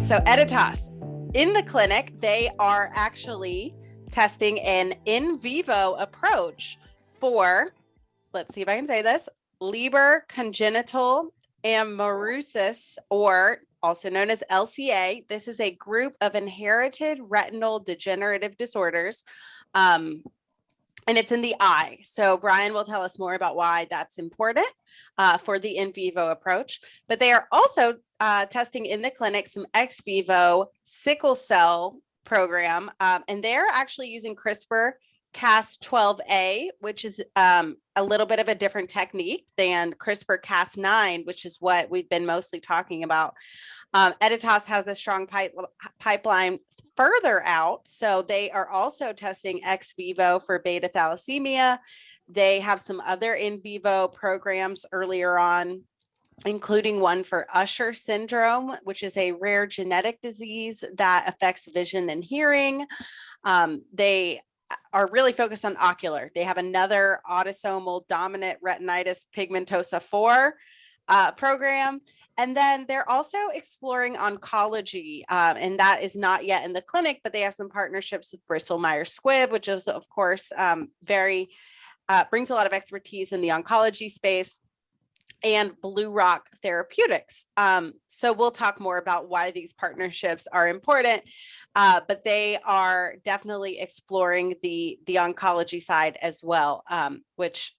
So Editas, in the clinic, they are actually testing an in vivo approach for, let's see if I can say this, Leber congenital amaurosis, or also known as LCA. This is a group of inherited retinal degenerative disorders. And it's in the eye. So Brian will tell us more about why that's important for the in vivo approach. But they are also testing in the clinic some ex vivo sickle cell program. And they're actually using CRISPR-Cas12a, which is a little bit of a different technique than CRISPR-Cas9, which is what we've been mostly talking about. Editas has a strong pipeline further out. So they are also testing ex vivo for beta thalassemia. They have some other in vivo programs earlier on, including one for Usher syndrome, which is a rare genetic disease that affects vision and hearing. They are really focused on ocular. They have another autosomal dominant retinitis pigmentosa 4 program. And then they're also exploring oncology, and that is not yet in the clinic, but they have some partnerships with Bristol Myers Squibb, which is, of course, brings a lot of expertise in the oncology space, and Blue Rock Therapeutics. So we'll talk more about why these partnerships are important, but they are definitely exploring the oncology side as well, which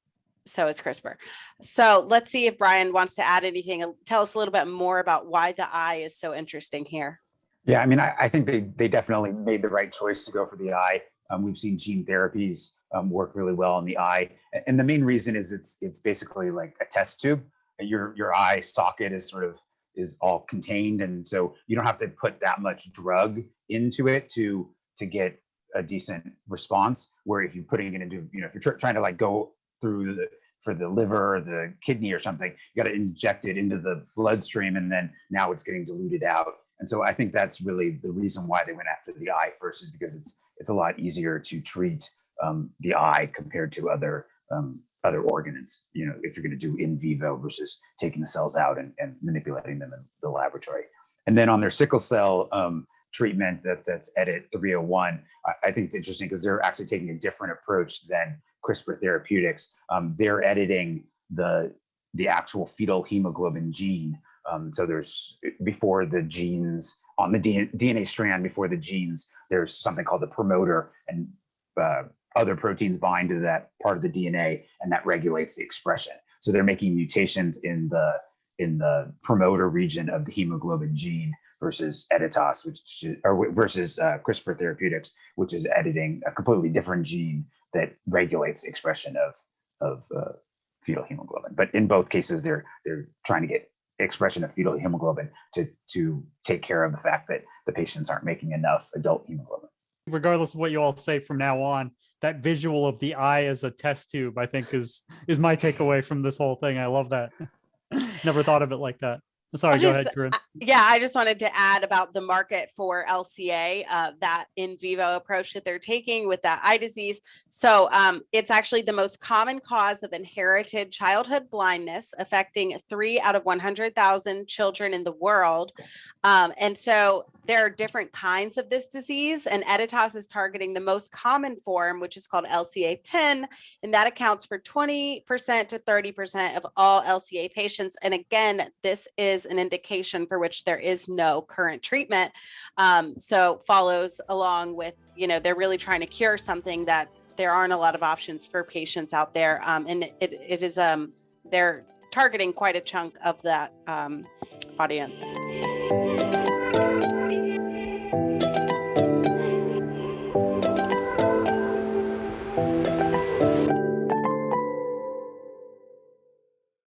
so is CRISPR. So let's see if Brian wants to add anything. Tell us a little bit more about why the eye is so interesting here. Yeah, I mean, I think they definitely made the right choice to go for the eye. We've seen gene therapies work really well in the eye, and the main reason is it's basically like a test tube. Your eye socket is all contained, and so you don't have to put that much drug into it to get a decent response. Where if you're putting it into, if you're trying to like go through for the liver or the kidney or something, you got to inject it into the bloodstream, and then now it's getting diluted out. And so I think that's really the reason why they went after the eye first, is because it's a lot easier to treat the eye compared to other organs. If you're going to do in vivo versus taking the cells out and manipulating them in the laboratory. And then on their sickle cell treatment, that's Edit 301. I think it's interesting because they're actually taking a different approach than CRISPR Therapeutics. They're editing the actual fetal hemoglobin gene. So there's, before the genes on the DNA strand, before the genes, there's something called the promoter, and other proteins bind to that part of the DNA, and that regulates the expression. So they're making mutations in the promoter region of the hemoglobin gene versus Editas, versus CRISPR Therapeutics, which is editing a completely different gene that regulates the expression of fetal hemoglobin. But in both cases, they're trying to get expression of fetal hemoglobin to take care of the fact that the patients aren't making enough adult hemoglobin. Regardless of what you all say from now on, that visual of the eye as a test tube, I think is my takeaway from this whole thing. I love that. Never thought of it like that. Sorry, go ahead, Corinne. Yeah, I just wanted to add about the market for LCA, that in vivo approach that they're taking with that eye disease. So it's actually the most common cause of inherited childhood blindness, affecting 3 out of 100,000 children in the world. And so there are different kinds of this disease, and Editas is targeting the most common form, which is called LCA10, and that accounts for 20% to 30% of all LCA patients. And again, this is an indication for which there is no current treatment. So follows along with, they're really trying to cure something that there aren't a lot of options for patients out there. And it is, they're targeting quite a chunk of that audience.